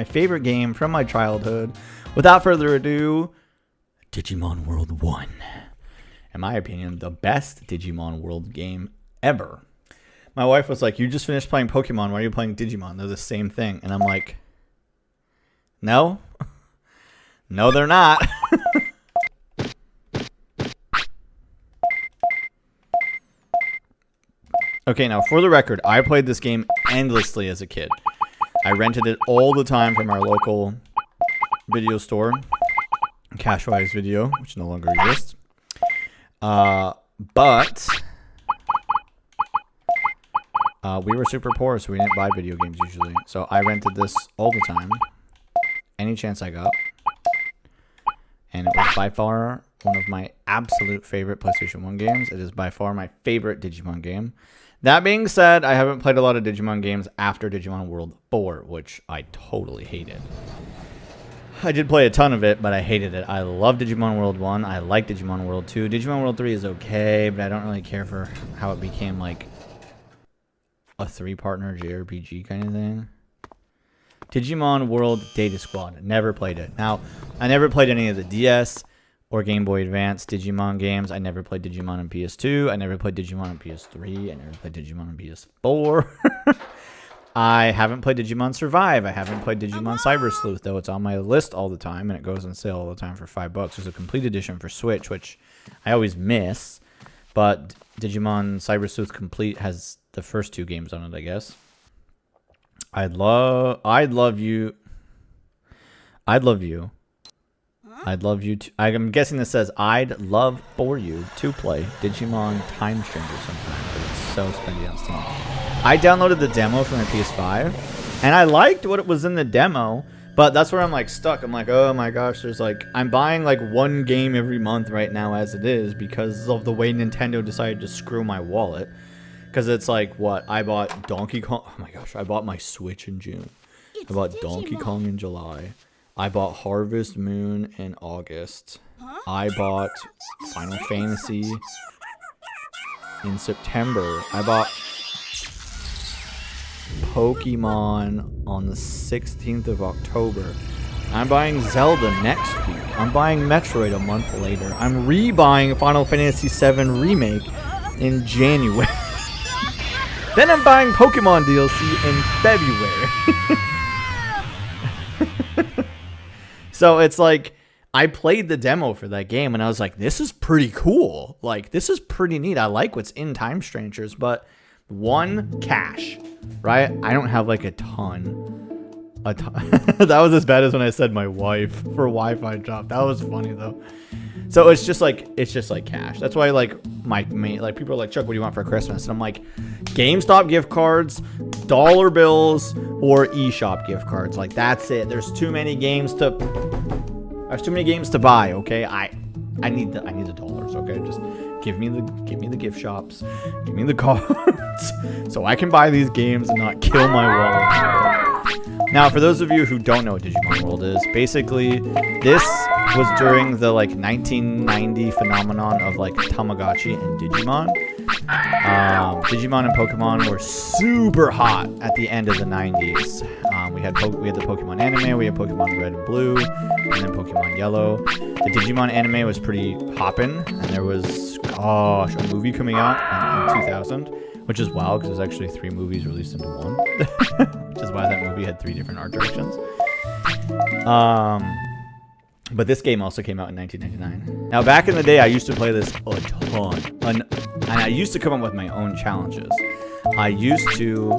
My favorite game from my childhood. Without further ado, Digimon World 1. In my opinion, the best Digimon World game ever. My wife was like, you just finished playing Pokemon. Why are you playing Digimon? They're the same thing. And I'm like, no. No, they're not. Okay, now for the record, I played this game endlessly as a kid. I rented it all the time from our local video store, Cashwise Video, which no longer exists. But we were super poor, so we didn't buy video games usually. So I rented this all the time, any chance I got. And it was by far one of my absolute favorite PlayStation 1 games. It is by far my favorite Digimon game. That being said, I haven't played a lot of Digimon games after Digimon World 4, which I totally hated. I did play a ton of it, but I hated it. I love Digimon World 1. I like Digimon World 2. Digimon World 3 is okay, but I don't really care for how it became like a 3-partner JRPG kind of thing. Digimon World Data Squad. Never played it. Now, I never played any of the DS or Game Boy Advance Digimon games. I never played Digimon on PS2. I never played Digimon on PS3. I never played Digimon on PS4. I haven't played Digimon Survive. I haven't played Digimon Cyber Sleuth, though it's on my list all the time, and it goes on sale all the time for $5. There's a complete edition for Switch, which I always miss, but Digimon Cyber Sleuth Complete has the first 2 games on it, I guess. I'd love you. I'm guessing this says I'd love for you to play Digimon Time Stranger sometime, but it's so spendy on Steam. I downloaded the demo for my PS5, and I liked what it was in the demo, but that's where I'm like stuck. I'm like, oh my gosh, I'm buying like 1 game every month right now as it is because of the way Nintendo decided to screw my wallet. Because it's like, what? I bought Donkey Kong. Oh my gosh, I bought my Switch in June. I bought Donkey Kong in July. I bought Harvest Moon in August. I bought Final Fantasy in September. I bought Pokemon on the 16th of October. I'm buying Zelda next week. I'm buying Metroid a month later. I'm rebuying Final Fantasy VII Remake in January. Then I'm buying Pokemon DLC in February. So it's like, I played the demo for that game and I was like, this is pretty cool. Like, this is pretty neat. I like what's in Time Strangers, but one, cash, right? I don't have like a ton. That was as bad as when I said my wife for Wi-Fi drop. That was funny though. So it's just like cash. That's why like people are like, Chuck, what do you want for Christmas? And I'm like, GameStop gift cards, dollar bills, or eShop gift cards. Like, that's it. There's too many games to buy. Okay, I need the dollars. Okay, just give me the gift shops, give me the cards, so I can buy these games and not kill my wallet. Now, for those of you who don't know what Digimon World is, basically this was during the like 1990 phenomenon of like Tamagotchi and Digimon. Digimon and Pokemon were super hot at the end of the 90s. We had the Pokemon anime, we had Pokemon Red and Blue, and then Pokemon Yellow. The Digimon anime was pretty hoppin', and there was, gosh, a movie coming out in 2000, which is wild because there's actually 3 movies released into one, which is why that movie had 3 different art directions. But this game also came out in 1999. Now, back in the day, I used to play this a ton. And I used to come up with my own challenges. I used to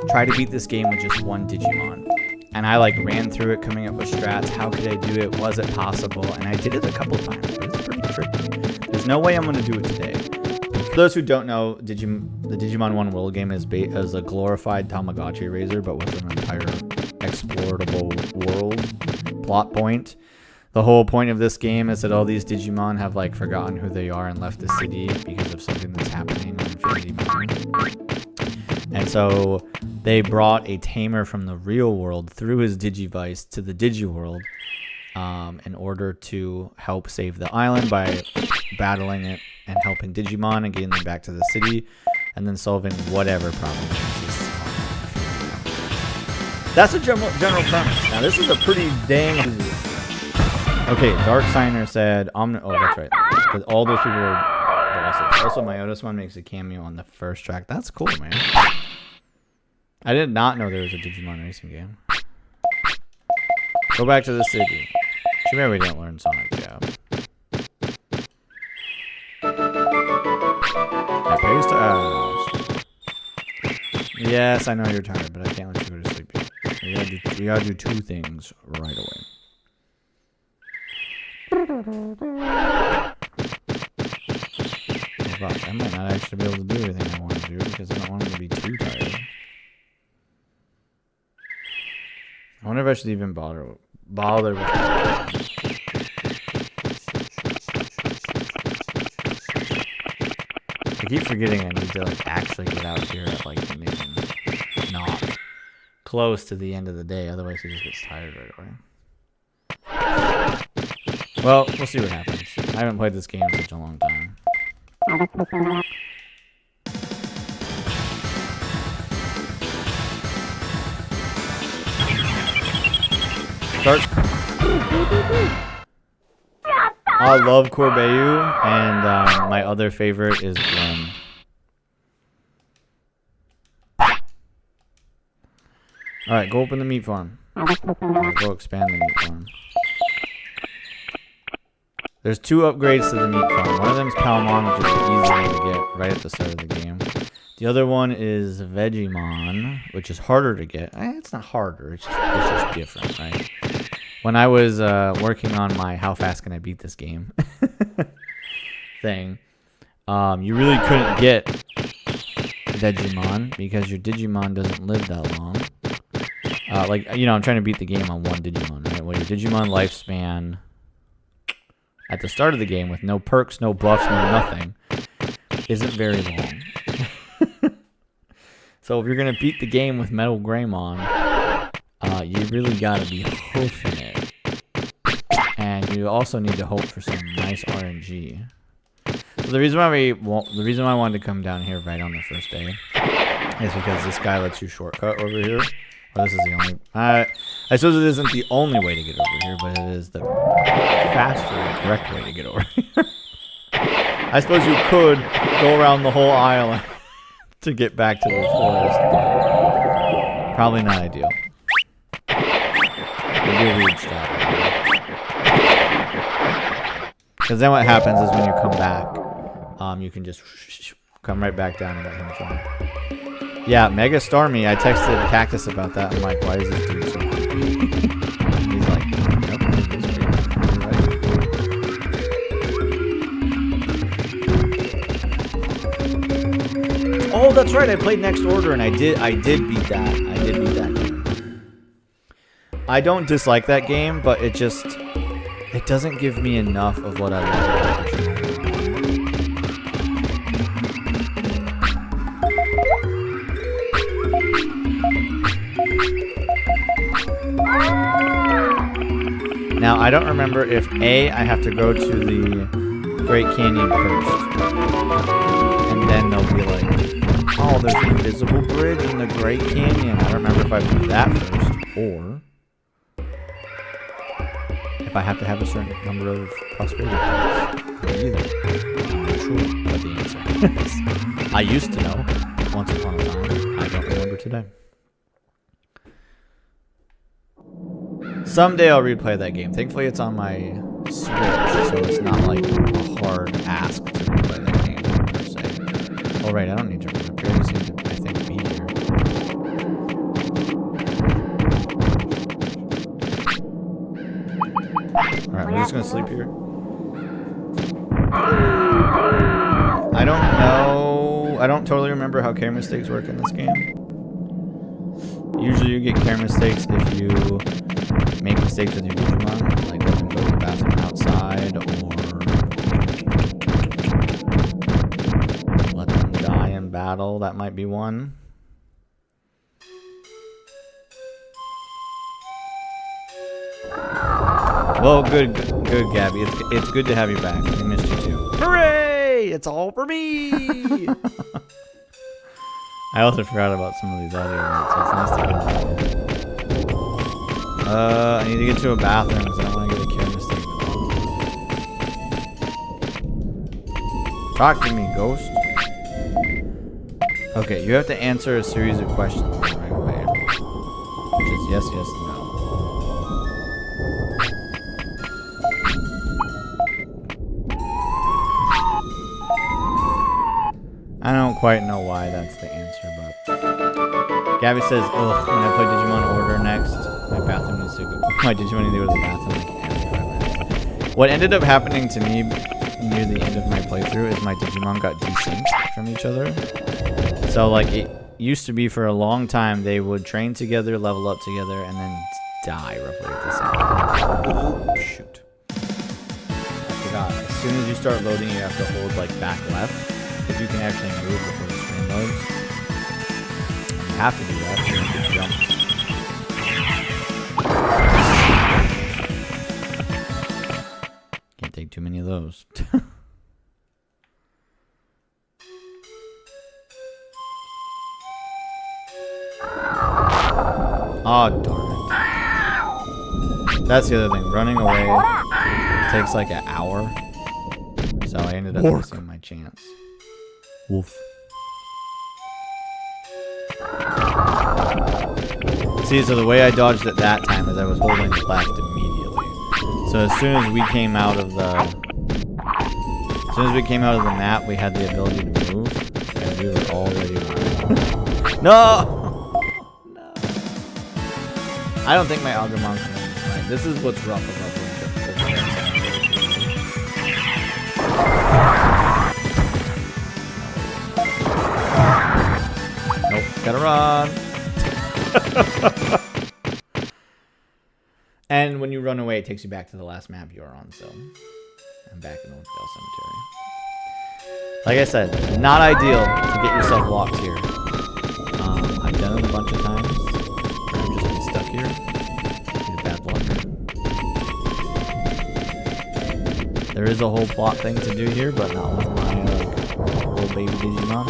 try to beat this game with just 1 Digimon. And I like ran through it, coming up with strats. How could I do it? Was it possible? And I did it a couple times, but it's pretty tricky. There's no way I'm going to do it today. For those who don't know, the Digimon 1 World game is a glorified Tamagotchi raiser, but with an entire explorable world plot point. The whole point of this game is that all these Digimon have like forgotten who they are and left the city because of something that's happening on Infinity Moon. And so they brought a tamer from the real world through his Digivice to the Digiworld in order to help save the island by battling it and helping Digimon and getting them back to the city, and then solving whatever problem. That's a general premise. Now, this is a pretty dang... Okay, Dark Signer said... Oh, that's right. Because all those people are bosses. Also, my Otismon makes a cameo on the first track. That's cool, man. I did not know there was a Digimon racing game. Go back to the city. Too bad we didn't learn Sonic Jab. I pays to ask. Yes, I know you're tired, but I can't let you go to sleep yet. You gotta do two things right away. Oh, gosh, I might not actually be able to do everything I want to do because I don't want him to be too tired. I wonder if I should even bother with that. I keep forgetting I need to like actually get out here at like noon. Not close to the end of the day, otherwise he just gets tired right away. Well, we'll see what happens. I haven't played this game in such a long time. Start. I love Corbeau, and my other favorite is Glenn. Alright, go open the meat farm. Go expand the meat farm. There's two upgrades to the meat farm. One of them is Palmon, which is the easy one to get right at the start of the game. The other one is Vegemon, which is harder to get. It's not harder, it's just different, right? When I was working on my how fast can I beat this game thing, you really couldn't get Digimon because your Digimon doesn't live that long. Like, you know, I'm trying to beat the game on one Digimon, right? Well, your Digimon lifespan at the start of the game with no perks, no buffs, no nothing isn't very long. So if you're going to beat the game with Metal Greymon, you really got to be hoofing it. And you also need to hope for some nice RNG. So the reason why I wanted to come down here right on the first day is because this guy lets you shortcut over here. Or this is the only... I suppose it isn't the only way to get over here, but it is the faster and correct way to get over here. I suppose you could go around the whole island to get back to the forest, but probably not ideal. Maybe a weird strategy. Because then what happens is when you come back, you can just come right back down and let him try. Yeah, Mega Stormy. I texted Cactus about that. I'm like, why is this dude so happy? He's like, nope, he's great. You're right. Oh, that's right. I played Next Order and I did beat that. I did beat that game. I don't dislike that game, but it doesn't give me enough of what I love about Digimon. Now, I don't remember if I have to go to the Great Canyon first. And then they'll be like, oh, there's an invisible bridge in the Great Canyon. I don't remember if I have to do that first, or if I have to have a certain number of prosperity points. Either. I'm not sure what the answer is. I used to know once upon a time. I don't remember today. Someday I'll replay that game. Thankfully it's on my Switch, so it's not like a hard ask to replay that game per se. Oh right, I don't need to replay. I just need to, I think, be here. Alright, we're just gonna sleep here. I don't know. I don't totally remember how care mistakes work in this game. Usually you get care mistakes if you make mistakes with your Digimon, like let them go to the bathroom outside, or let them die in battle. That might be one. Well, good, Gabby. It's good to have you back. I missed you too. Hooray! It's all for me. I also forgot about some of these audio notes, so it's nice to get them. I need to get to a bathroom because I don't want to get a camera statement. Talk to me, ghost. Okay, you have to answer a series of questions in the right way. Which is yes, yes, no. I don't quite know why that's the answer, but... Gabby says, ugh, when I play Digimon Order next, my bathroom needs to go... My Digimon needs to go to the bathroom like every 5 minutes. What ended up happening to me near the end of my playthrough is my Digimon got desynced from each other. So, like, it used to be for a long time, they would train together, level up together, and then die roughly at the same time. Oh, shoot. I forgot. As soon as you start loading, you have to hold, like, back left. If you can actually move before the screen loads. You have to do that so you can jump. Can't take too many of those. Oh, darn it. That's the other thing. Running away takes like an hour. So I ended up missing my chance. Wolf. See, so the way I dodged it that time is I was holding left immediately. So as soon as we came out of the map, we had the ability to move, and we were already running. No! No. I don't think my Agumon can win this fight. This is what's rough about the Nope, gotta run. And when you run away, it takes you back to the last map you were on, so I'm back in Oakdale Cemetery. Like I said, not ideal to get yourself locked here. I've done it a bunch of times. I've just been stuck here. Due to bad luck. There is a whole plot thing to do here, but not with my little baby Digimon.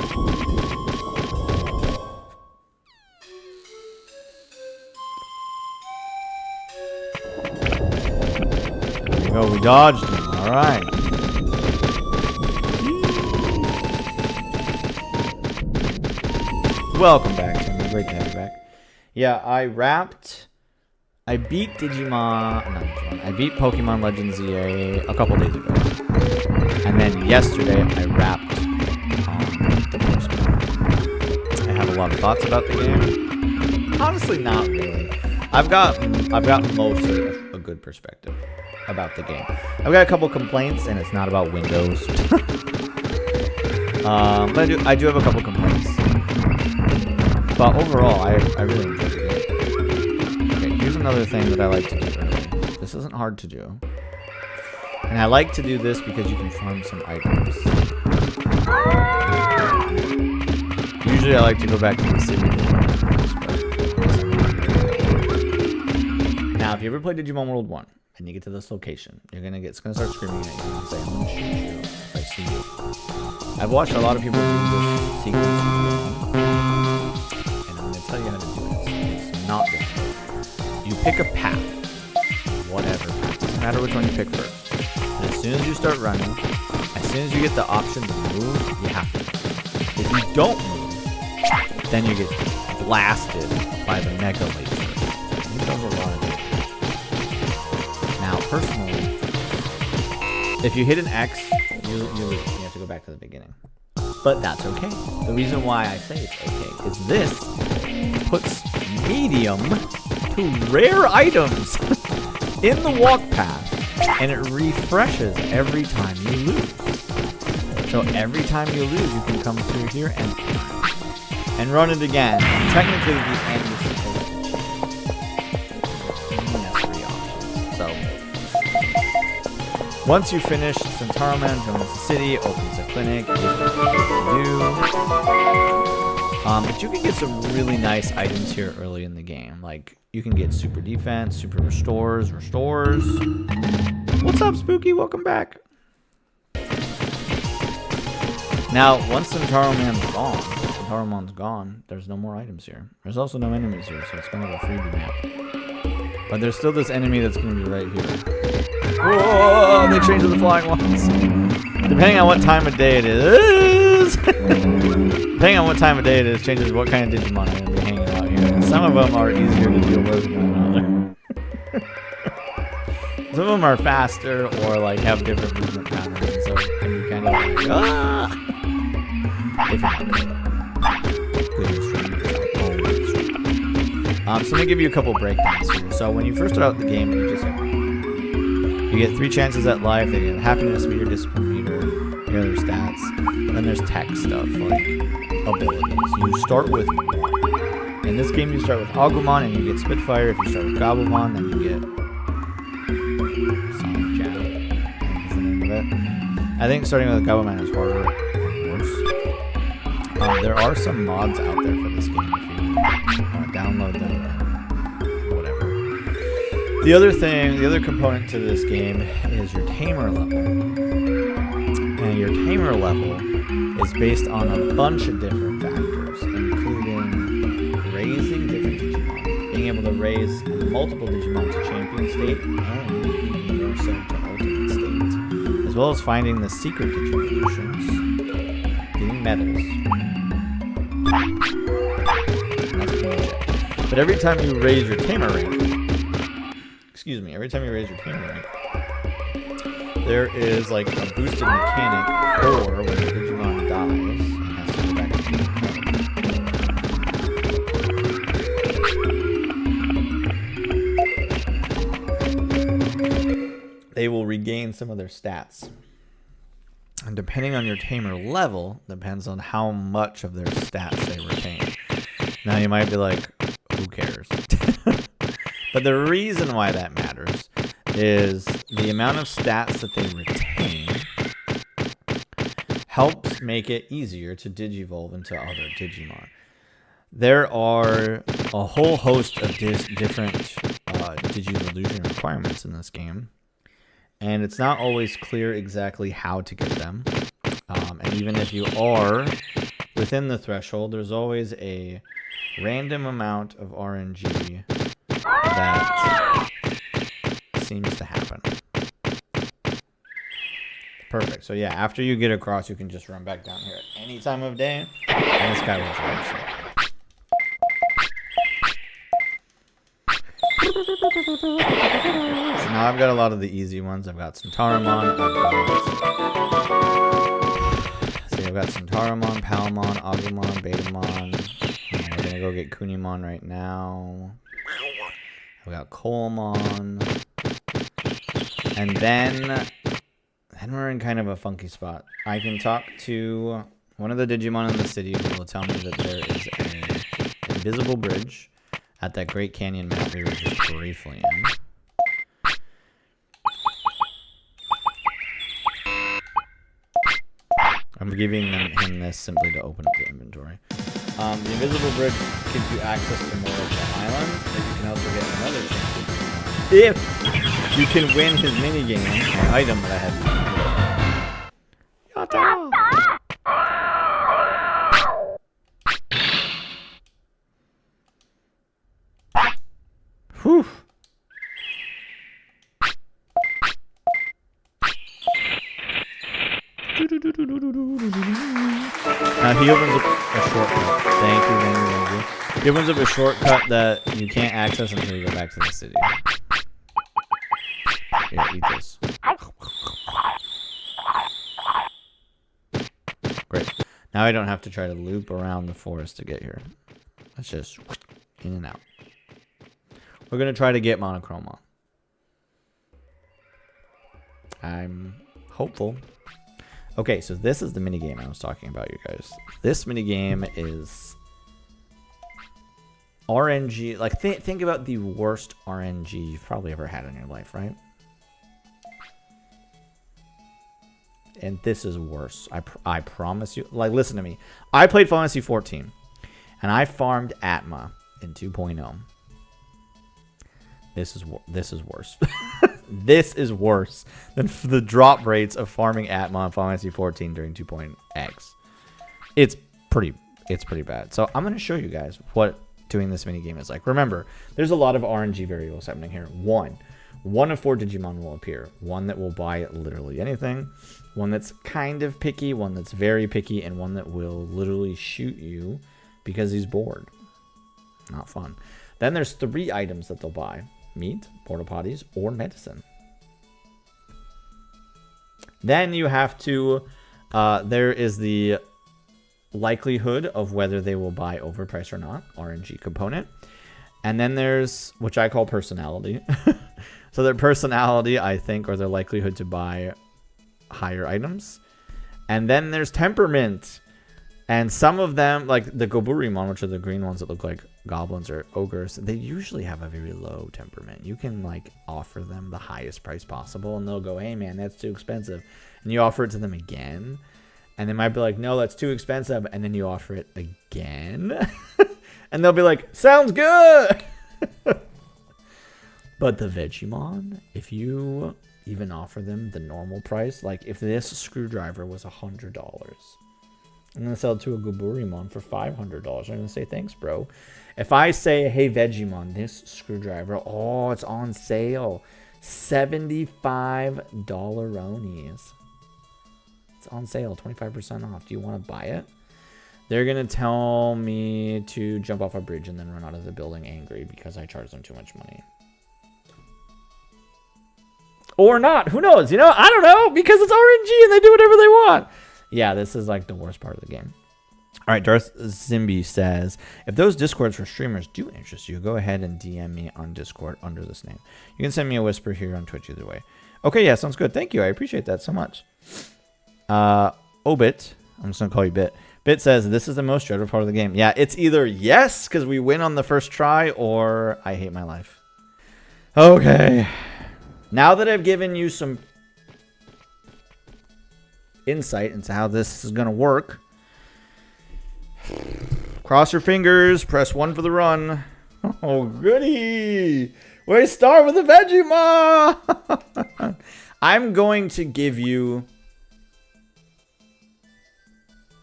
Oh, we dodged him. All right. Welcome back, Timmy. Great to have you back. Yeah, I beat I beat Pokemon Legends ZA a couple days ago. And then yesterday, I wrapped the first one. I have a lot of thoughts about the game. Honestly, not really. I've got mostly a good perspective about the game. I've got a couple complaints, and it's not about Windows. But I do have a couple complaints. But overall, I really enjoyed the game. Okay, here's another thing that I like to do early. This isn't hard to do. And I like to do this because you can farm some items. Usually I like to go back to the city. Now, if you ever played Digimon World 1, and you get to this location, it's gonna start screaming at you and say, I'm gonna shoot you if I see you. I've watched a lot of people do this sequence, and I'm gonna tell you how to do it. It's not difficult. You pick a path, whatever, doesn't matter which one you pick first. And as soon as you start running, as soon as you get the option to move, you have to. If you don't move, then you get blasted by the Mega Laser. He does a lot of it. Now, personally, if you hit an X, you lose. You have to go back to the beginning. But that's okay. The reason why I say it's okay is this puts medium to rare items in the walk path, and it refreshes every time you lose. So every time you lose, you can come through here and run it again. Technically, the end is supposed to change. So, once you finish, Centauro Man joins the city, opens a clinic, gives you what to do. But you can get some really nice items here early in the game. Like, you can get super defense, super restores. What's up, Spooky? Welcome back. Now, once Centauro Man's gone, there's no more items here. There's also no enemies here, so it's kind of a freebie map. But there's still this enemy that's going to be right here. Whoa, they changed to the flying ones. Depending on what time of day it is. Depending on what time of day it is, changes what kind of Digimon are going to be hanging out here. And some of them are easier to deal with than other. Some of them are faster or like have different movement patterns, so it can be kind of like, ah! So let me give you a couple breakdowns here. So when you first start out the game, you get 3 chances at life. They get happiness meter, discipline meter, your other stats. Then there's tech stuff like abilities. You start with 1. In this game, you start with Agumon and you get Spitfire. If you start with Gabumon, then you get Sonic Jam. That's the name of it. I think starting with Gabumon is harder or worse. There are some mods out there for this game if you download them and whatever. The other component to this game is your tamer level. And your tamer level is based on a bunch of different factors, including raising different Digimon, being able to raise multiple Digimon to champion state, and even more so to ultimate state, as well as finding the secret Digivolutions, getting medals. But every time you raise your tamer rank, there is like a boosted mechanic for when the Digimon dies and has to go back to the they will regain some of their stats. And depending on your tamer level, depends on how much of their stats they retain. Now you might be like, who cares? But the reason why that matters is the amount of stats that they retain helps make it easier to digivolve into other Digimon. There are a whole host of different Digivolution requirements in this game, and it's not always clear exactly how to get them. And even if you are within the threshold, there's always a random amount of RNG that seems to happen. Perfect. So yeah, after you get across, you can just run back down here at any time of day, and this guy will join you. So now I've got a lot of the easy ones. I've got Centaurimon. I've got Centaurimon, Palmon, Agumon, Betamon. We're gonna go get Kunimon right now. I've got Colemon. And then we're in kind of a funky spot. I can talk to one of the Digimon in the city who will tell me that there is an invisible bridge at that Great Canyon map we were just briefly in. I'm giving him this simply to open up the inventory. The invisible bridge gives you access to more of the island, but you can also get another chance if you can win his minigame, an item that I had. Yata! Whew. Now he opens up a shortcut. Thank you. He opens up a shortcut that you can't access until you go back to the city. Here, eat this. Great. Now I don't have to try to loop around the forest to get here. Let's just in and out. We're going to try to get Monochroma. I'm hopeful. Okay, so this is the minigame I was talking about, you guys. This minigame is RNG. Like, think about the worst RNG you've probably ever had in your life, right? And this is worse. I promise you. Like, listen to me. I played Final Fantasy 14, and I farmed Atma in 2.0. This is worse. This is worse than the drop rates of farming Atma in Final Fantasy 14 during 2.x. It's pretty bad. So I'm going to show you guys what doing this mini game is like. Remember, there's a lot of RNG variables happening here. One of 4 Digimon will appear. One that will buy literally anything. One that's kind of picky. One that's very picky. And one that will literally shoot you because he's bored. Not fun. Then there's 3 items that they'll buy. Meat, porta potties, or medicine. Then you have to... there is the likelihood of whether they will buy overpriced or not. RNG component. And then there's, which I call personality. So their personality, I think, or their likelihood to buy higher items. And then there's temperament. And some of them, like the Goburimon, which are the green ones that look like goblins or ogres, they usually have a very low temperament. You can like offer them the highest price possible and they'll go, hey man, that's too expensive. And you offer it to them again. And they might be like, no, that's too expensive. And then you offer it again. And they'll be like, sounds good. But the Vegemon, if you even offer them the normal price, like if this screwdriver was $100, I'm going to sell it to a Goburimon for $500. I'm going to say, thanks, bro. If I say, hey, Vegemon, this screwdriver, oh, it's on sale. $75 ronies. It's on sale, 25% off. Do you want to buy it? They're going to tell me to jump off a bridge and then run out of the building angry because I charged them too much money. Or not. Who knows? You know, I don't know. Because it's RNG and they do whatever they want. Yeah, this is like the worst part of the game. All right, Darth Zimby says, if those Discords for streamers do interest you, go ahead and DM me on Discord under this name. You can send me a whisper here on Twitch either way. Okay, yeah, sounds good. Thank you. I appreciate that so much. Obit, I'm just going to call you Bit. Bit says, this is the most dreaded part of the game. Yeah, it's either yes, because we win on the first try, or I hate my life. Okay. Now that I've given you some insight into how this is going to work, cross your fingers, press 1 for the run. Oh, goody. We start with a Vegemon. I'm going to give you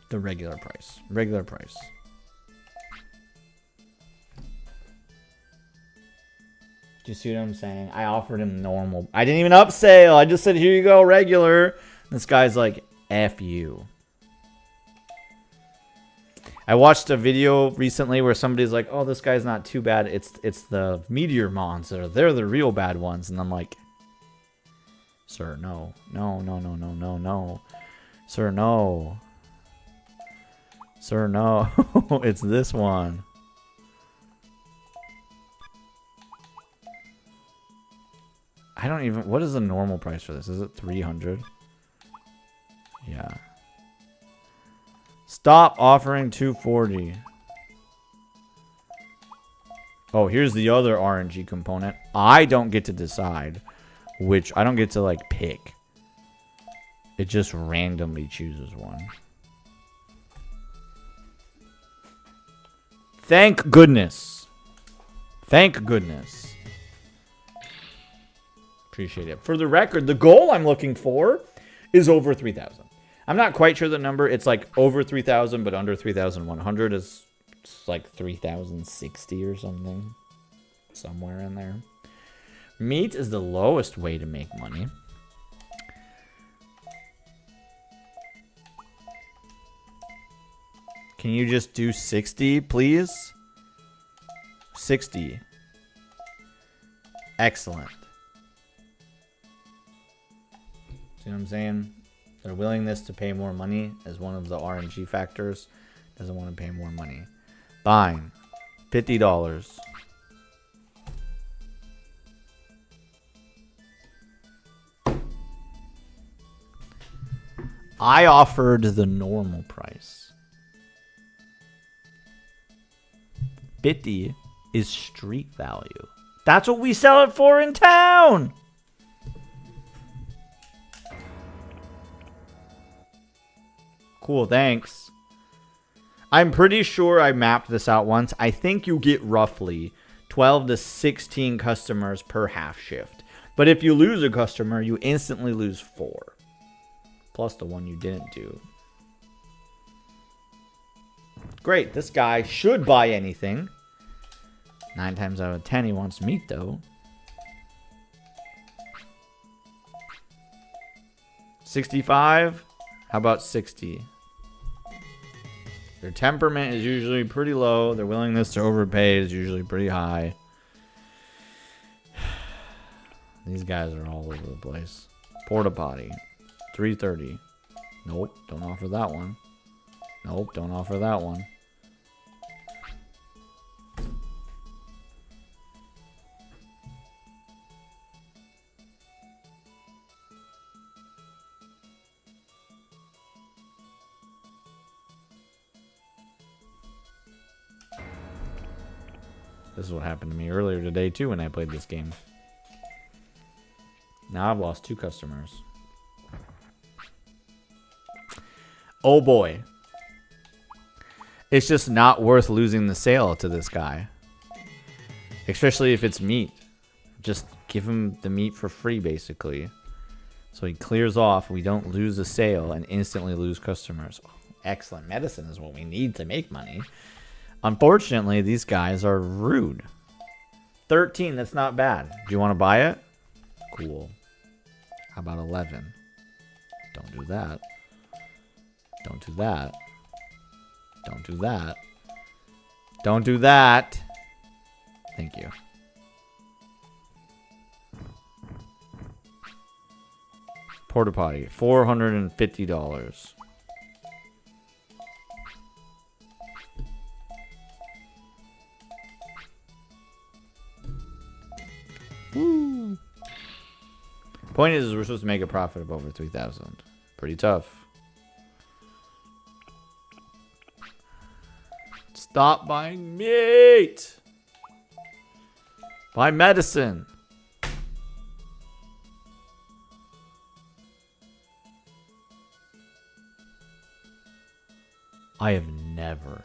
the regular price. Regular price. Do you see what I'm saying? I offered him normal. I didn't even upsell. I just said, here you go, regular. This guy's like, F you. I watched a video recently where somebody's like, oh, this guy's not too bad. It's the meteor monster. They're the real bad ones. And I'm like, sir, no. No, no, no, no, no, no. Sir, no. Sir, no. It's this one. I don't even... What is the normal price for this? Is it 300? Yeah. Stop offering 240. Oh, here's the other RNG component. I don't get to decide which... I don't get to, like, pick. It just randomly chooses one. Thank goodness. Thank goodness. Appreciate it. For the record, the goal I'm looking for is over 3,000. I'm not quite sure the number. It's like over 3,000, but under 3,100 is like 3,060 or something. Somewhere in there. Meat is the lowest way to make money. Can you just do 60, please? 60. Excellent. See what I'm saying? Their willingness to pay more money is one of the RNG factors. Doesn't want to pay more money. Fine. $50. I offered the normal price. 50 is street value. That's what we sell it for in town. Cool, thanks. I'm pretty sure I mapped this out once. I think you get roughly 12 to 16 customers per half shift. But if you lose a customer, you instantly lose 4. Plus the one you didn't do. Great, this guy should buy anything. 9 times out of 10 he wants meat though. 65? How about 60? Their temperament is usually pretty low. Their willingness to overpay is usually pretty high. These guys are all over the place. Porta potty. 330. Nope, don't offer that one. Nope, don't offer that one. This is what happened to me earlier today too when I played this game. Now I've lost 2 customers. Oh boy. It's just not worth losing the sale to this guy. Especially if it's meat. Just give him the meat for free basically. So he clears off, we don't lose the sale and instantly lose customers. Excellent medicine is what we need to make money. Unfortunately, these guys are rude. 13, that's not bad. Do you want to buy it? Cool. How about 11? Don't do that. Don't do that. Don't do that. Don't do that. Thank you. Porta potty, $450. Woo. Point is, we're supposed to make a profit of over 3,000. Pretty tough. Stop buying meat. Buy medicine. I have never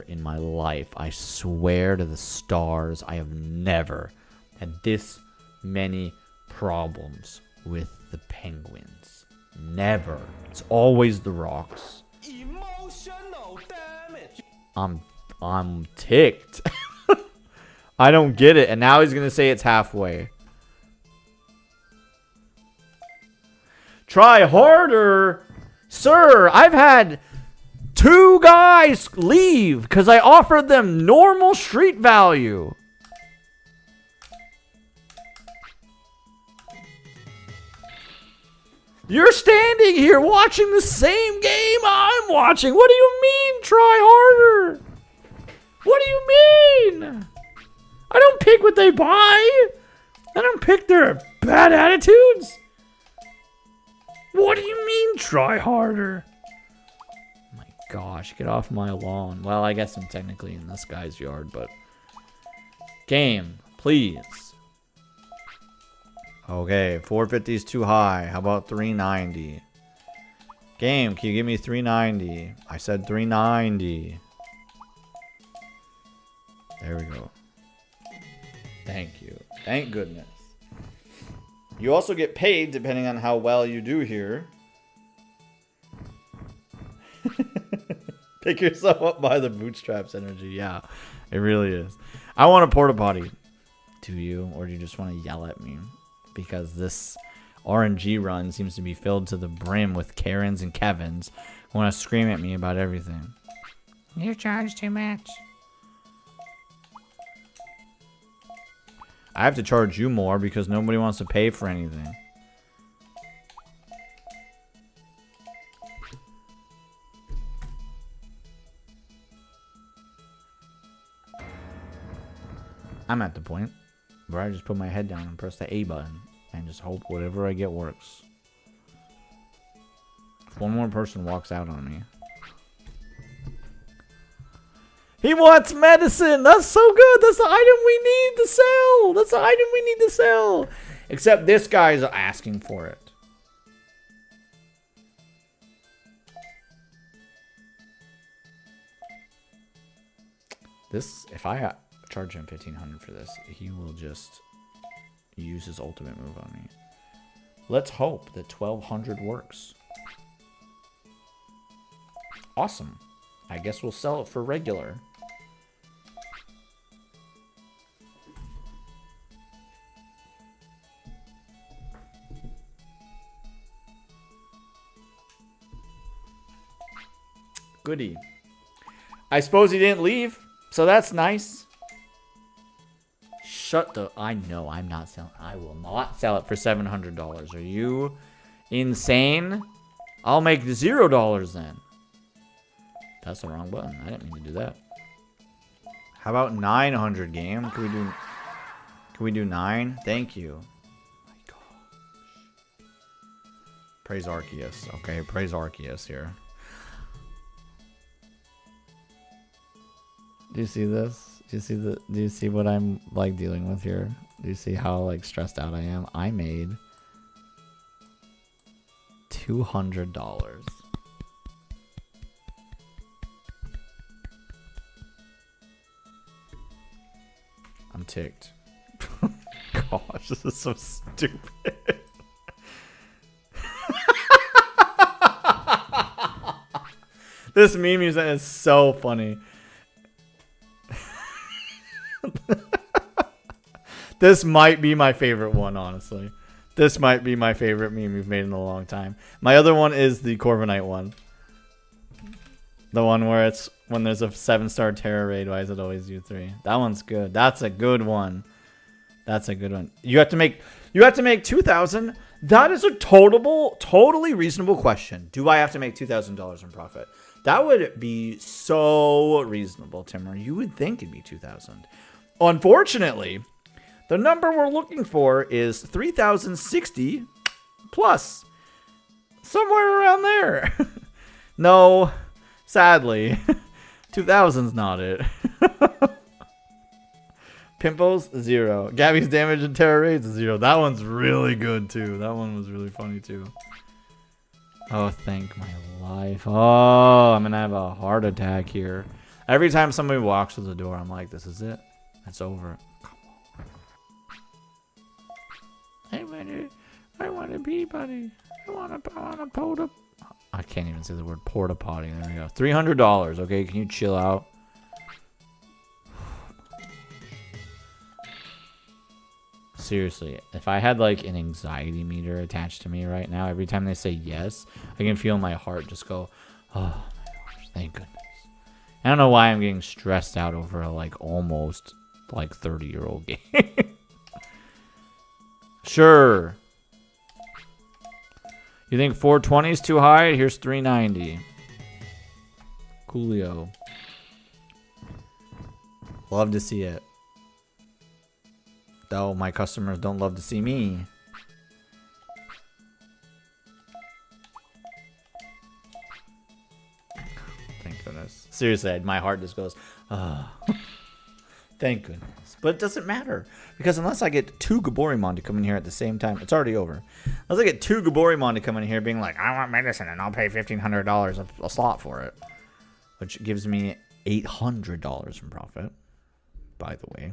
in my life, I swear to the stars, I have never had this many problems with the penguins. Never. It's always the rocks. Emotional damage. I'm ticked. I don't get it. And now he's gonna say it's halfway. Try harder. Sir, I've had 2 guys leave because I offered them normal street value. You're standing here watching the same game I'm watching. What do you mean, try harder? What do you mean? I don't pick what they buy. I don't pick their bad attitudes. What do you mean, try harder? Oh my gosh, get off my lawn. Well, I guess I'm technically in this guy's yard, but... Game, please. Okay, 450 is too high. How about 390? Game, can you give me 390? I said 390. There we go. Thank you. Thank goodness. You also get paid depending on how well you do here. Pick yourself up by the bootstraps energy. Yeah, it really is. I want a porta potty. Do you? Or do you just want to yell at me? Because this RNG run seems to be filled to the brim with Karens and Kevins who want to scream at me about everything. You charge too much. I have to charge you more because nobody wants to pay for anything. I'm at the point where I just put my head down and press the A button and just hope whatever I get works. If one more person walks out on me. He wants medicine! That's so good! That's the item we need to sell! That's the item we need to sell! Except this guy's asking for it. This, if I charge him 1,500 for this, he will just use his ultimate move on me. Let's hope that 1,200 works. Awesome. I guess we'll sell it for regular. Goody. I suppose he didn't leave, so that's nice. Shut the... I know, I'm not selling... I will not sell it for $700. Are you insane? I'll make $0 then. That's the wrong button. I didn't mean to do that. How about 900 game? Can we do 9? Thank you. My gosh. Praise Arceus. Okay, praise Arceus here. Do you see this? Do you see what I'm like dealing with here? Do you see how like stressed out I am? I made $200. I'm ticked. Gosh, this is so stupid. This meme is so funny. This might be my favorite one, honestly. This might be my favorite meme we've made in a long time. My other one is the Corviknight one. The one where it's when there's a 7-star Terra raid, why is it always U3? That one's good. That's a good one. That's a good one. You have to make 2,000. That is a totally reasonable question. Do I have to make $2,000 in profit? That would be so reasonable, Timmer. You would think it'd be 2,000. Unfortunately, the number we're looking for is 3,060 plus. Somewhere around there. No, sadly, 2,000's not it. Pimples, 0. Gabby's damage and Terra raids, 0. That one's really good, too. That one was really funny, too. Oh, thank my life. Oh, I'm going to have a heart attack here. Every time somebody walks through the door, I'm like, this is it. It's over. Come on. I want to be, buddy. I want to porta. I can't even say the word porta potty. There we go. $300. Okay, can you chill out? Seriously, if I had like an anxiety meter attached to me right now, every time they say yes, I can feel my heart just go, oh my gosh, thank goodness. I don't know why I'm getting stressed out over a like almost like 30-year-old game. Sure. You think 420 is too high? Here's 390. Coolio. Love to see it. Though my customers don't love to see me. Thank goodness. Seriously, my heart just goes, oh. Thank goodness. But it doesn't matter. Because unless I get 2 Gaborimon to come in here at the same time, it's already over. Unless I get 2 Gaborimon to come in here being like, I want medicine and I'll pay $1,500 a slot for it. Which gives me $800 in profit, by the way.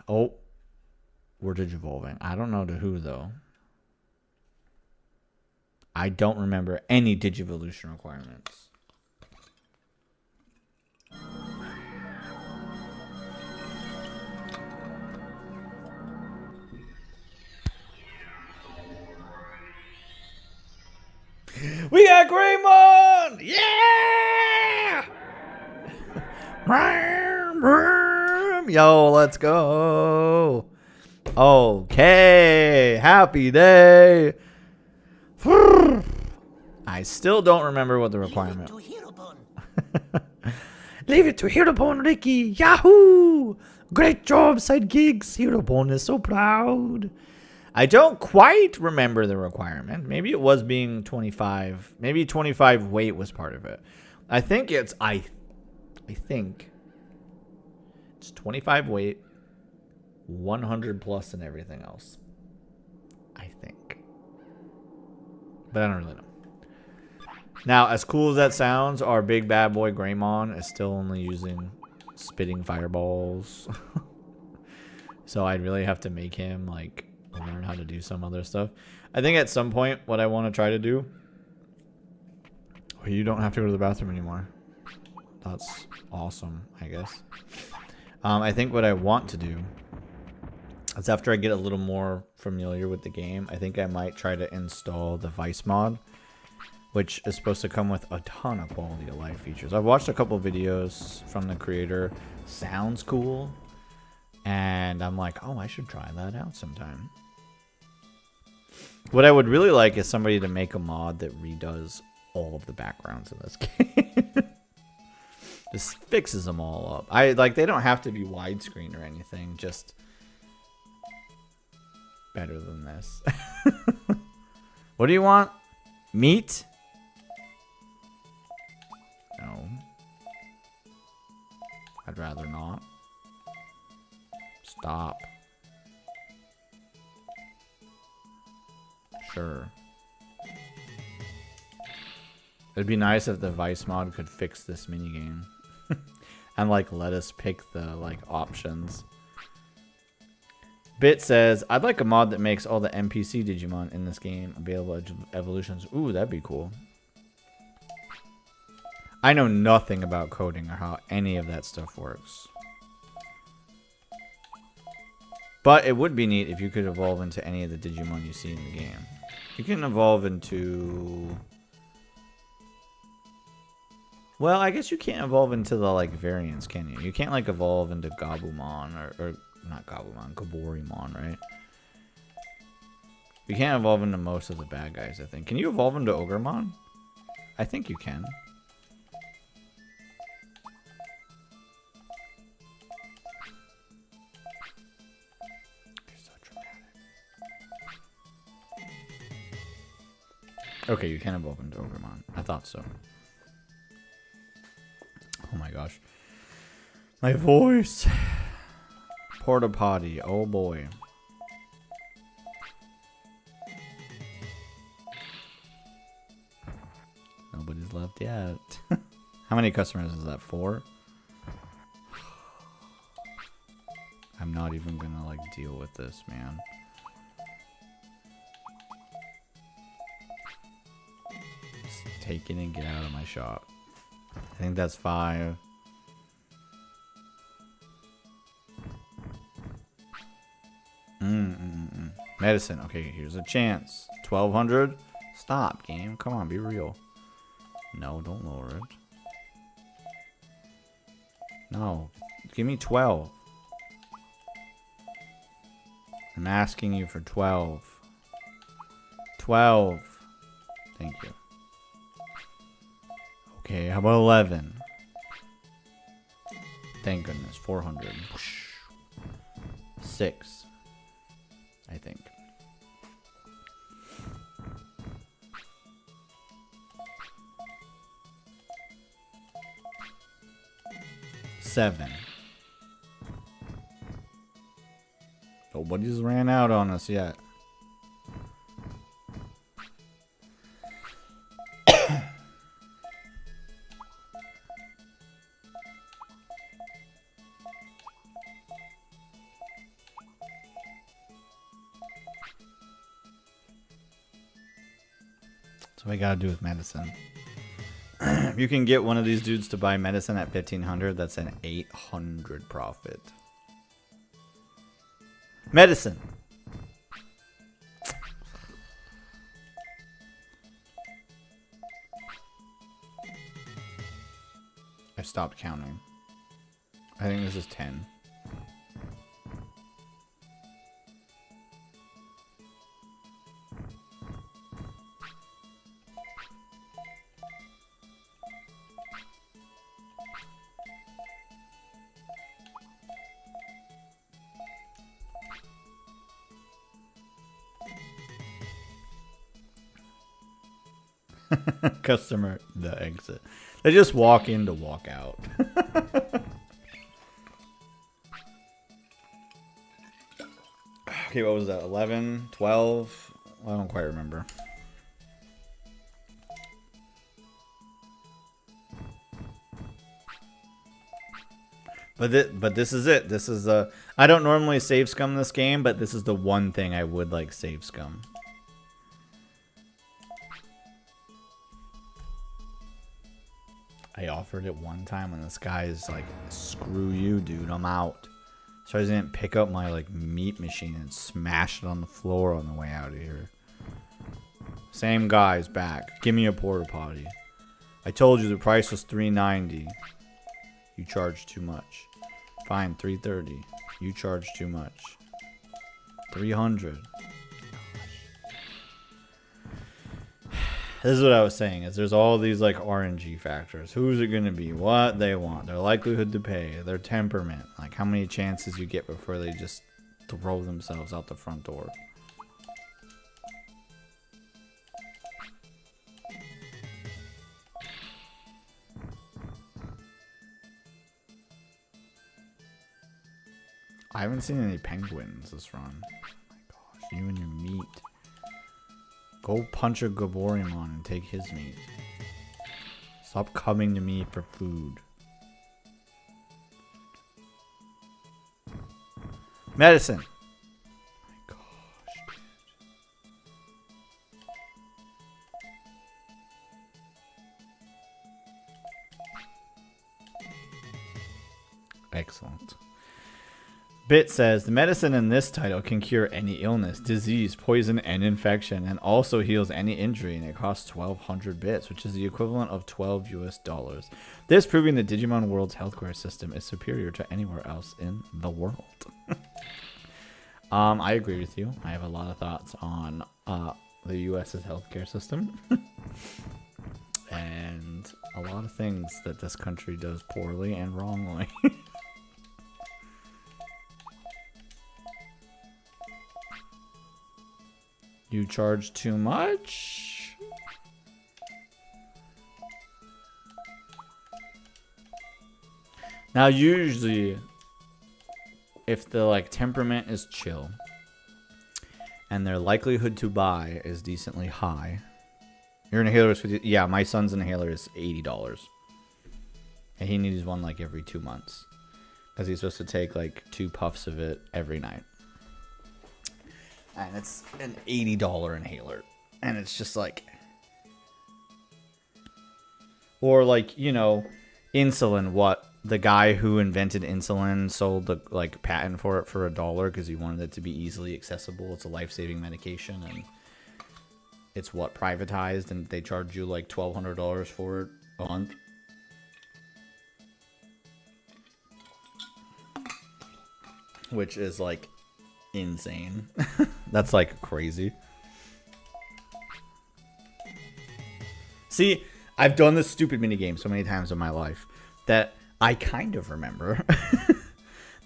Oh, we're Digivolving. I don't know to who, though. I don't remember any Digivolution requirements. We got Greymon! Yeah! Yo, let's go. Okay. Happy day. I still don't remember what the requirement. Leave it to Hirobon, Ricky. Yahoo! Great job, side gigs. Hirobon is so proud. I don't quite remember the requirement. Maybe it was being 25. Maybe 25 weight was part of it. I think it's I think it's 25 weight, 100 plus and everything else. I think. But I don't really know. Now, as cool as that sounds, our big bad boy Greymon is still only using spitting fireballs. So I'd really have to make him like learn how to do some other stuff. I think at some point what I want to try to do. Well, you don't have to go to the bathroom anymore. That's awesome, I guess. I think what I want to do That's after I get a little more familiar with the game. I think I might try to install the Vice mod, which is supposed to come with a ton of quality of life features. I've watched a couple videos from the creator. Sounds cool. And I'm like, oh, I should try that out sometime. What I would really like is somebody to make a mod that redoes all of the backgrounds in this game. Just fixes them all up. They don't have to be widescreen or anything, just better than this. What do you want? Meat? No. I'd rather not. Stop. Sure. It'd be nice if the Vice mod could fix this minigame. And like let us pick the like options. Bit says, I'd like a mod that makes all the NPC Digimon in this game available evolutions. Ooh, that'd be cool. I know nothing about coding or how any of that stuff works. But it would be neat if you could evolve into any of the Digimon you see in the game. You can evolve into... Well, I guess you can't evolve into the like variants, can you? You can't like evolve into Gabumon or not Gabumon, Gaborimon, right? You can't evolve into most of the bad guys, I think. Can you evolve into Ogremon? I think you can. You're so dramatic. Okay, you can evolve into Ogremon. I thought so. Oh my gosh. My voice. Porta potty. Oh boy. Nobody's left yet. How many customers is that? 4? I'm not even gonna like deal with this, man. Just take it and get out of my shop. I think that's 5. Medicine. Okay, here's a chance. 1200. Stop, game. Come on, be real. No, don't lower it. No. Give me 12. I'm asking you for 12. 12. Thank you. Okay, how about 11? Thank goodness. 400. 6. I think. 7. Nobody's ran out on us yet. That's what I gotta do with medicine. If you can get one of these dudes to buy medicine at 1500, that's an 800 profit. Medicine. I stopped counting. I think this is 10. Customer, the exit. They just walk in to walk out. Okay, what was that? 11, 12? I don't quite remember. But this is it. This is I don't normally save scum this game, but this is the one thing I would like save scum. I offered it one time and this guy is like, screw you, dude, I'm out. So I didn't pick up my like meat machine and smash it on the floor on the way out of here. Same guy's back. Give me a porta potty. I told you the price was $3.90. You charge too much. Fine, $3.30. You charge too much. $300. This is what I was saying, is there's all these like RNG factors. Who's it going to be? What they want. Their likelihood to pay. Their temperament. Like how many chances you get before they just throw themselves out the front door. I haven't seen any penguins this run. Oh my gosh, you and your meat. Go punch a Gaborimon and take his meat. Stop coming to me for food. Medicine. Oh my gosh, dude. Excellent. Bit says, the medicine in this title can cure any illness, disease, poison, and infection, and also heals any injury, and it costs 1,200 bits, which is the equivalent of $12 US. This proving that Digimon World's healthcare system is superior to anywhere else in the world. I agree with you. I have a lot of thoughts on the US's healthcare system. And a lot of things that this country does poorly and wrongly. You charge too much? Now usually if the like temperament is chill and their likelihood to buy is decently high. Your inhaler is 50. Yeah, my son's inhaler is $80. And he needs one like every 2 months. Because he's supposed to take like 2 puffs of it every night. And it's an $80 inhaler. And it's just like... Or like, you know, insulin. What? The guy who invented insulin sold the like patent for it for $1 because he wanted it to be easily accessible. It's a life-saving medication. And it's what? Privatized. And they charge you like $1,200 for it a month. Which is like... insane. That's like crazy. See, I've done this stupid minigame so many times in my life that I kind of remember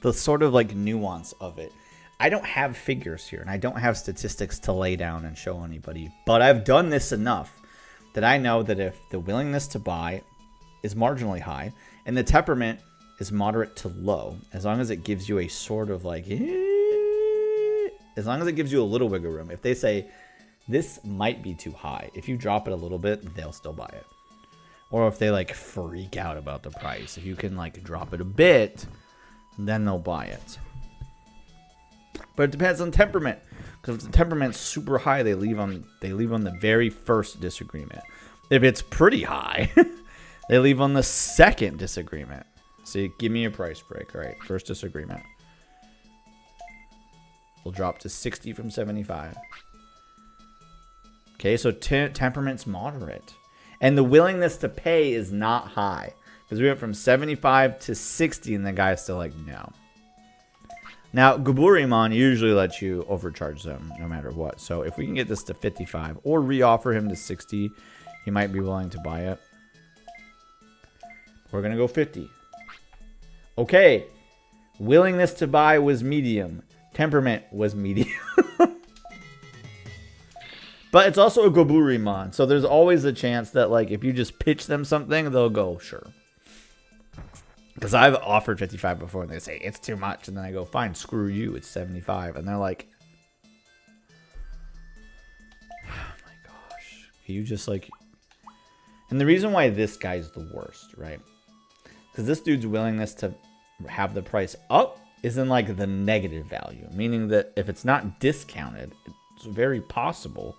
the sort of like nuance of it. I don't have figures here and I don't have statistics to lay down and show anybody, but I've done this enough that I know that if the willingness to buy is marginally high and the temperament is moderate to low, as long as it gives you a sort of like... as long as it gives you a little wiggle room. If they say, this might be too high, if you drop it a little bit, they'll still buy it. Or if they like freak out about the price, if you can like drop it a bit, then they'll buy it. But it depends on temperament. Because if the temperament's super high, they leave on the very first disagreement. If it's pretty high, they leave on the second disagreement. See, give me a price break. All right, first disagreement. Will drop to 60 from 75. Okay, so temperament's moderate. And the willingness to pay is not high. Because we went from 75 to 60 and the guy's still like, no. Now, Gaburimon usually lets you overcharge them no matter what. So if we can get this to 55 or re-offer him to 60, he might be willing to buy it. We're going to go 50. Okay. Willingness to buy was medium. Temperament was medium. But it's also a Gaburimon. So there's always a chance that like if you just pitch them something, they'll go, sure. Because I've offered 55 before and they say, it's too much. And then I go, fine, screw you, it's 75. And they're like, oh my gosh. You just like... And the reason why this guy's the worst, right? Because this dude's willingness to have the price up is in like the negative value, meaning that if it's not discounted, it's very possible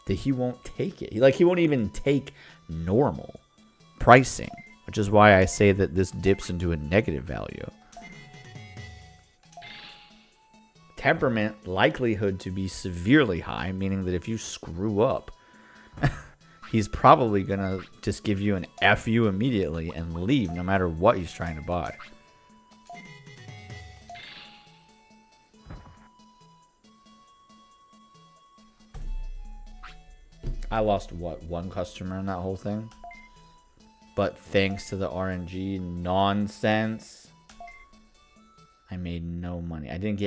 that he won't take it. He won't even take normal pricing, which is why I say that this dips into a negative value. Temperament, likelihood to be severely high, meaning that if you screw up, he's probably going to just give you an F you immediately and leave no matter what he's trying to buy. I lost, what, one customer in that whole thing? But thanks to the RNG nonsense, I made no money. I didn't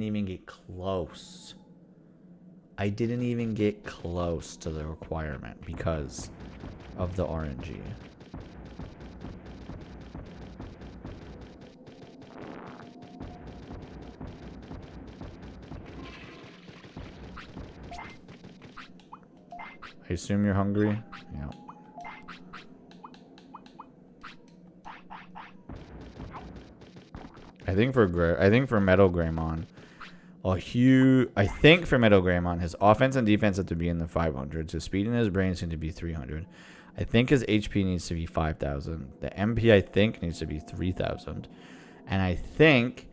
even get close. I didn't even get close to the requirement because of the RNG. I assume you're hungry? Yeah. I think for Metal Greymon, I think for Metal Greymon, his offense and defense have to be in the 500s. His speed and his brain seem to be 300. I think his HP needs to be 5,000. The MP, I think, needs to be 3,000. And I think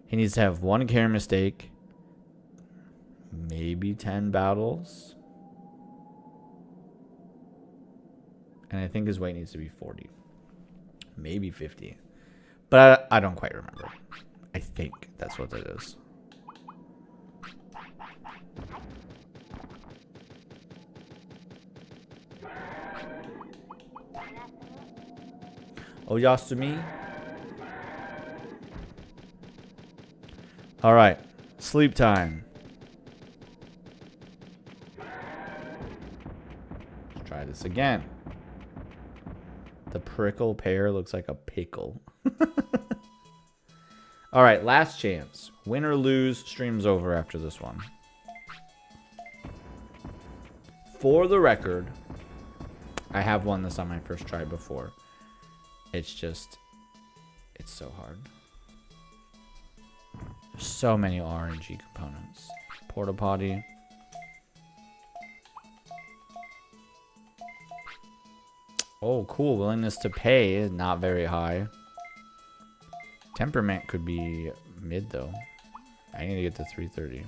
he needs to have one care mistake, maybe 10 battles. And I think his weight needs to be 40. Maybe 50. But I don't quite remember. I think that's what it is. Oh, Yasumi. All right. Sleep time. Let's try this again. The prickle pear looks like a pickle. All right, last chance. Win or lose, stream's over after this one. For the record, I have won this on my first try before. It's just, it's so hard. There's so many RNG components. Porta potty. Oh, cool. Willingness to pay is not very high. Temperament could be mid, though. I need to get to 330.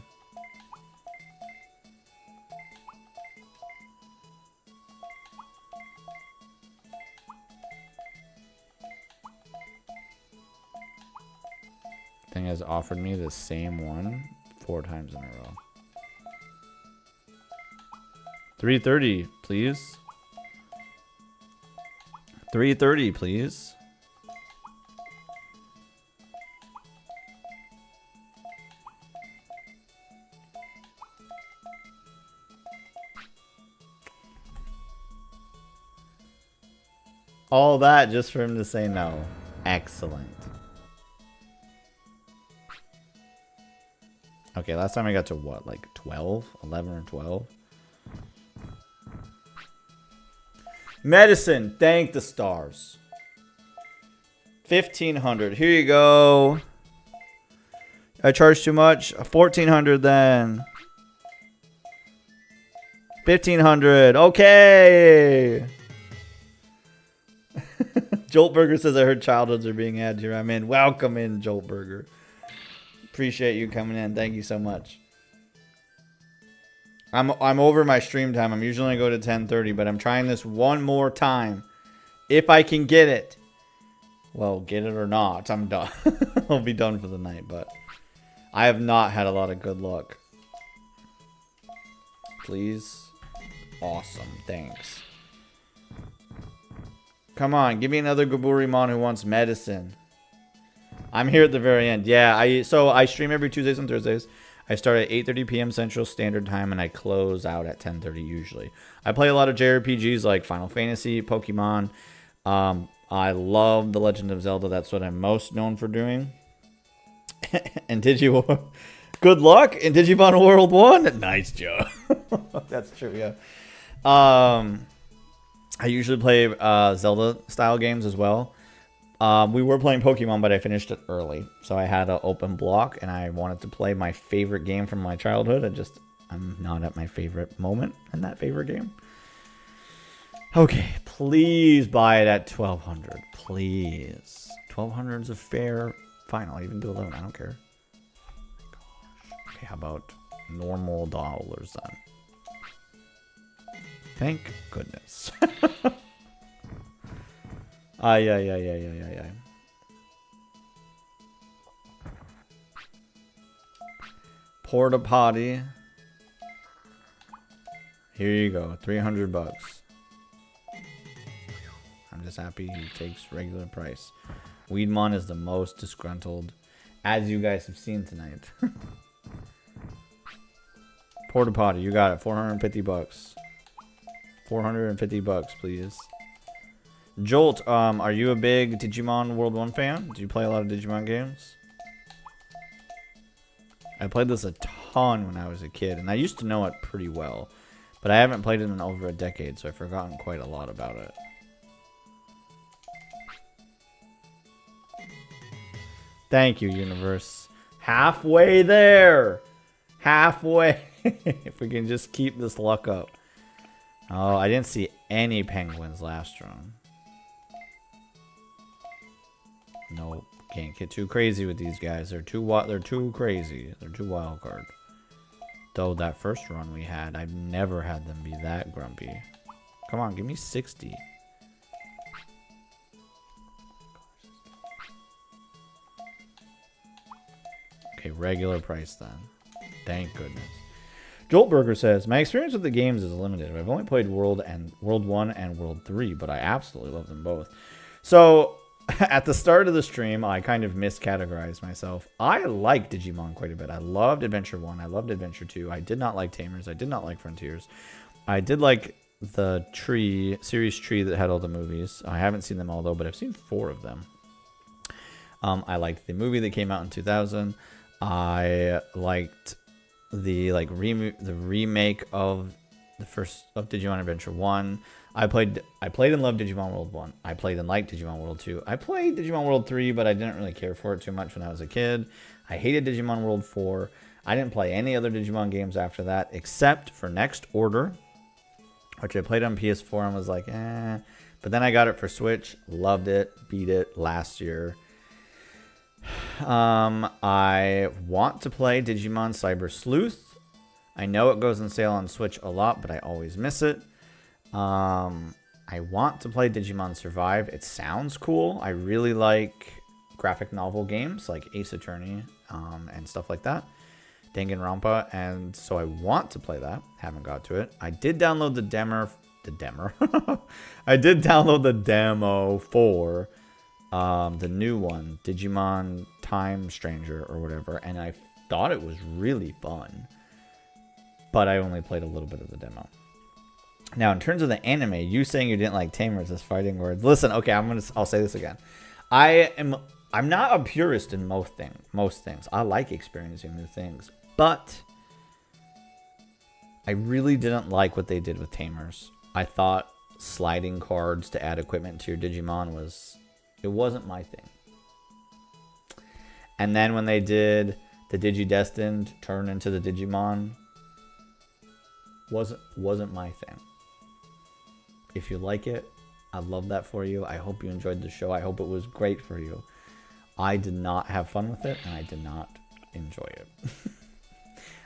Thing has offered me the same one 4 times in a row. 330, please. 330, please. All that just for him to say no. Excellent. Okay, last time I got to what? Like 12? 11 or 12? Medicine. Thank the stars. 1,500. Here you go. I charged too much. 1,400 then. 1,500. Okay. Joltburger says, I heard childhoods are being added here. I'm in. Welcome in, Joltburger. Appreciate you coming in. Thank you so much. I'm over my stream time. I'm usually going to go to 10:30, but I'm trying this one more time. If I can get it. Well, get it or not, I'm done. I'll be done for the night, but I have not had a lot of good luck. Please. Awesome. Thanks. Come on, give me another Gaburimon who wants medicine. I'm here at the very end. Yeah, I stream every Tuesdays and Thursdays. I start at 8:30 p.m. Central Standard Time, and I close out at 10:30 usually. I play a lot of JRPGs like Final Fantasy, Pokemon. I love The Legend of Zelda. That's what I'm most known for doing. And good luck in Digimon World 1. Nice, Joe. That's true, yeah. I usually play Zelda-style games as well. We were playing Pokemon, but I finished it early. So I had an open block, and I wanted to play my favorite game from my childhood. I'm not at my favorite moment in that favorite game. Okay, please buy it at 1,200. Please. 1,200 is a fair... Fine, I'll even do 11. I don't care. Oh my gosh. Okay, how about normal dollars then? Thank goodness. Yeah. Porta potty. Here you go, 300 bucks. I'm just happy he takes regular price. Weedmon is the most disgruntled, as you guys have seen tonight. Porta potty, you got it. 450 bucks. 450 bucks, please. Jolt, are you a big Digimon World 1 fan? Do you play a lot of Digimon games? I played this a ton when I was a kid, and I used to know it pretty well. But I haven't played it in over a decade, so I've forgotten quite a lot about it. Thank you, universe. Halfway there! Halfway! If we can just keep this luck up. Oh, I didn't see any penguins last run. Nope. Can't get too crazy with these guys. They're too crazy. They're too wild card. Though that first run we had, I've never had them be that grumpy. Come on, give me 60. Okay, regular price then. Thank goodness. Joltberger says, my experience with the games is limited. I've only played World 1 and World 3, but I absolutely love them both. So, at the start of the stream, I kind of miscategorized myself. I like Digimon quite a bit. I loved Adventure 1. I loved Adventure 2. I did not like Tamers. I did not like Frontiers. I did like the series tree that had all the movies. I haven't seen them all, though, but I've seen 4 of them. I liked the movie that came out in 2000. I liked the remake of Digimon Adventure 1. I played and loved Digimon World 1. I played and liked Digimon World 2. I played Digimon World 3, but I didn't really care for it too much when I was a kid. I hated Digimon World 4. I didn't play any other Digimon games after that, except for Next Order, which I played on PS4 and was like, eh. But then I got it for Switch, loved it, beat it last year. I want to play Digimon Cyber Sleuth. I know it goes on sale on Switch a lot, but I always miss it. I want to play Digimon Survive. It sounds cool. I really like graphic novel games like Ace Attorney and stuff like that. Danganronpa, and so I want to play that. Haven't got to it. I did download the demo. I did download the demo for the new one, Digimon Time Stranger or whatever, and I thought it was really fun. But I only played a little bit of the demo. Now, in terms of the anime, you saying you didn't like Tamers as fighting words. Listen, okay, I'll say this again. I'm not a purist in most things. I like experiencing new things, but I really didn't like what they did with Tamers. I thought sliding cards to add equipment to your Digimon wasn't my thing. And then when they did the Digidestined turn into the Digimon, wasn't my thing. If you like it, I love that for you. I hope you enjoyed the show. I hope it was great for you. I did not have fun with it, and I did not enjoy it.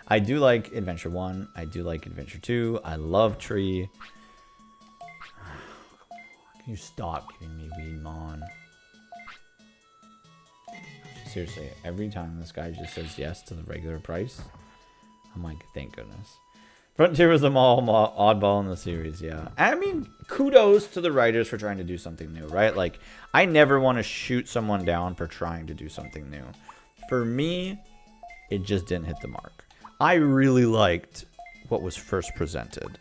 I do like Adventure 1. I do like Adventure 2. I love Tree. Can you stop giving me Weedmon? Seriously, every time this guy just says yes to the regular price, I'm like, thank goodness. Frontier was the oddball in the series, yeah. I mean, kudos to the writers for trying to do something new, right? Like, I never want to shoot someone down for trying to do something new. For me, it just didn't hit the mark. I really liked what was first presented.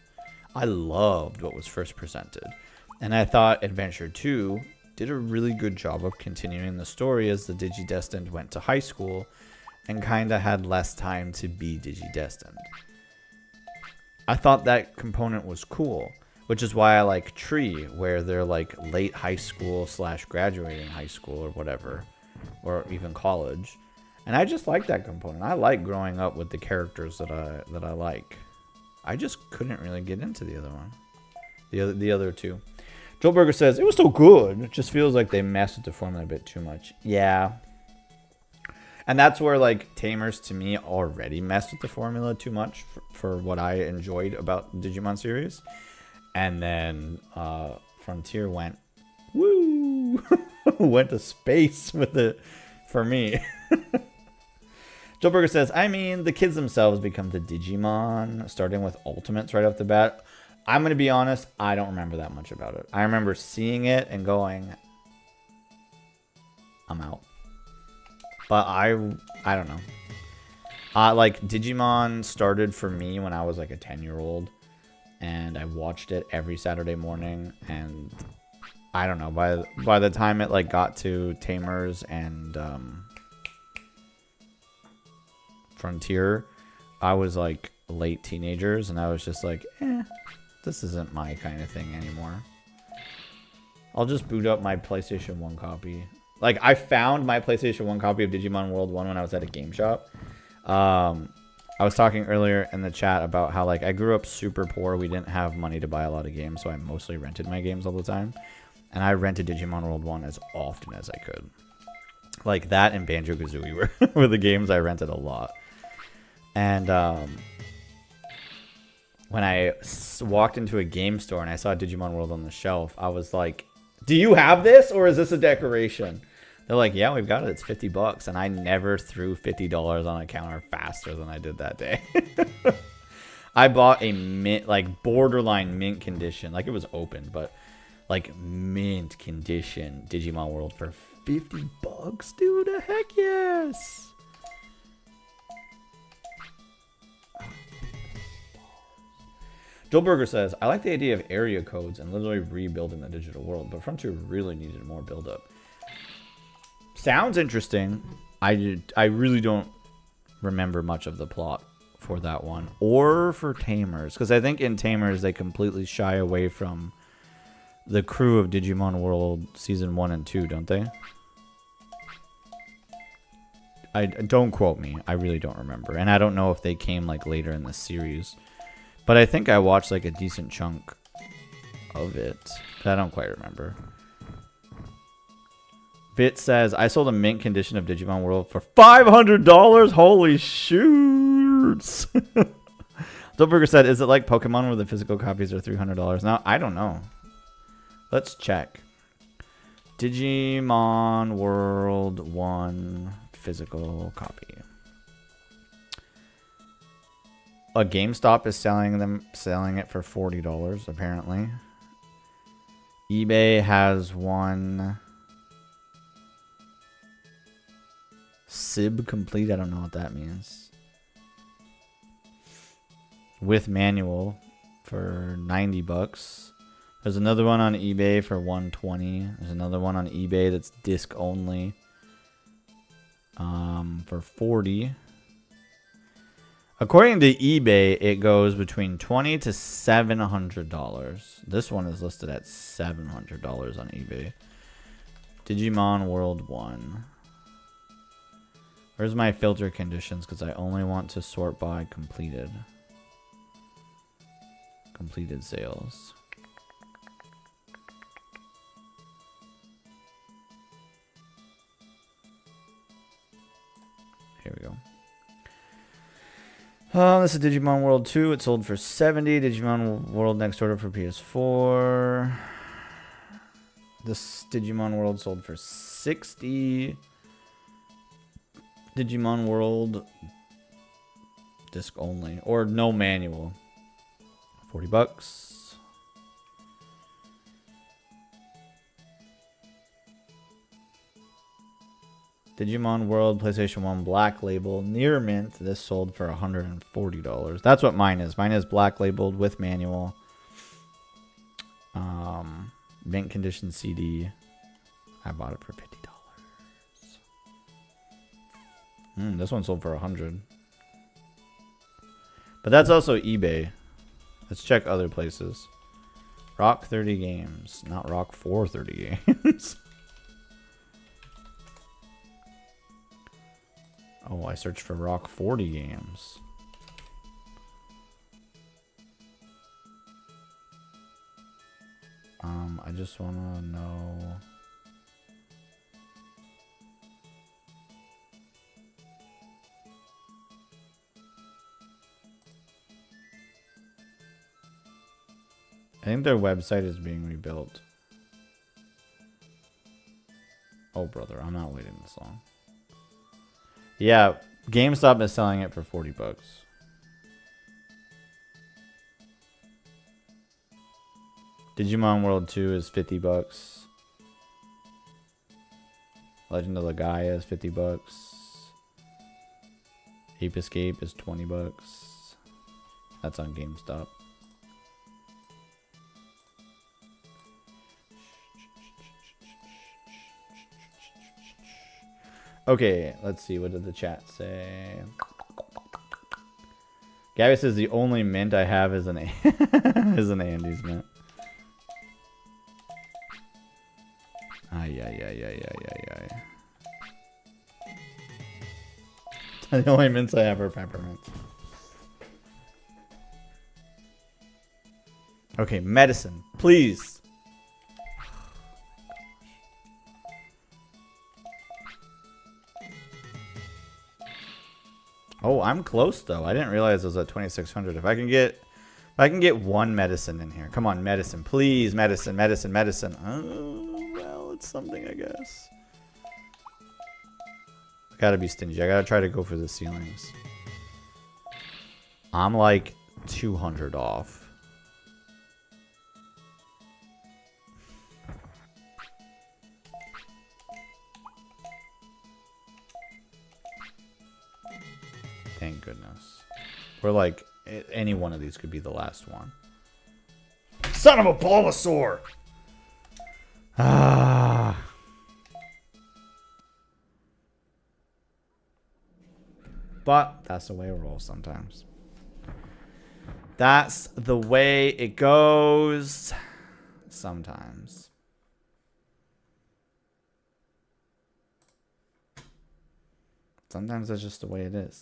I loved what was first presented. And I thought Adventure 2 did a really good job of continuing the story as the Digidestined went to high school and kind of had less time to be Digidestined. I thought that component was cool, which is why I like Tree, where they're like late high school / graduating high school or whatever, or even college. And I just like that component. I like growing up with the characters that I like. I just couldn't really get into the other one. The other two. Joel Berger says, it was so good. It just feels like they messed with the formula a bit too much. Yeah. And that's where, like, Tamers to me already messed with the formula too much for what I enjoyed about the Digimon series. And then Frontier went, woo, went to space with it for me. Joe Berger says, I mean, the kids themselves become the Digimon, starting with Ultimates right off the bat. I'm going to be honest, I don't remember that much about it. I remember seeing it and going, I'm out. But I don't know. Like, Digimon started for me when I was like a 10-year-old. And I watched it every Saturday morning. And I don't know, by the time it like got to Tamers and Frontier, I was like late teenagers, and I was just like, this isn't my kind of thing anymore. I'll just boot up my PlayStation 1 copy. Like, I found my PlayStation 1 copy of Digimon World 1 when I was at a game shop. I was talking earlier in the chat about how, like, I grew up super poor. We didn't have money to buy a lot of games, so I mostly rented my games all the time. And I rented Digimon World 1 as often as I could. Like, that and Banjo-Kazooie were the games I rented a lot. And when I walked into a game store and I saw Digimon World on the shelf, I was like, do you have this, or is this a decoration? They're like, yeah, we've got it. It's $50. And I never threw $50 on a counter faster than I did that day. I bought a mint, like borderline mint condition. Like, it was open, but like mint condition Digimon World for $50, dude. Heck yes. Joel Berger says, I like the idea of area codes and literally rebuilding the digital world, but Frontier really needed more build-up. Sounds interesting. I really don't remember much of the plot for that one. Or for Tamers. Because I think in Tamers they completely shy away from the crew of Digimon World Season 1 and 2, don't they? Don't quote me. I really don't remember. And I don't know if they came like later in the series. But I think I watched like a decent chunk of it. But I don't quite remember. Bit says, I sold a mint condition of Digimon World for $500. Holy shoots. Dilberger said, is it like Pokemon where the physical copies are $300? Now, I don't know. Let's check. Digimon World 1 physical copy. A GameStop is selling it for $40 apparently. eBay has one SIB complete. I don't know what that means. With manual for $90. There's another one on eBay for $120. There's another one on eBay that's disc only for $40. According to eBay, it goes between $20 to $700. This one is listed at $700 on eBay. Digimon World 1. Where's my filter conditions? Because I only want to sort by completed. Completed sales. Here we go. This is Digimon World 2. It sold for $70. Digimon World Next Order for PS4. This Digimon World sold for $60. Digimon World disc only or no manual. $40. Digimon World PlayStation 1 Black Label near mint. This sold for $140. That's what mine is. Mine is black labeled with manual. Mint condition CD. I bought it for $50. This one sold for $100. But that's also eBay. Let's check other places. Rock 30 Games, not Rock 430 Games. Oh, I searched for Rock 40 Games. I just want to know. I think their website is being rebuilt. Oh, brother, I'm not waiting this long. Yeah, GameStop is selling it for 40 bucks. Digimon World 2 is 50 bucks. Legend of Legaia is 50 bucks. Ape Escape is 20 bucks. That's on GameStop. Okay, let's see. What did the chat say? Gabby says the only mint I have is an is an Andes mint. Ay, ay, ay, ay, ay, ay, ay. The only mints I have are peppermints. Okay, medicine, please. Oh, I'm close though. I didn't realize it was at 2600. If I can get one medicine in here. Come on, medicine, please, medicine, medicine, medicine. Oh, well, it's something, I guess. I gotta be stingy. I gotta try to go for the ceilings. I'm like 200 off. Thank goodness. We're like, any one of these could be the last one. Son of a Bulbasaur! Ah. But that's the way it rolls sometimes. That's the way it goes sometimes. Sometimes that's just the way it is.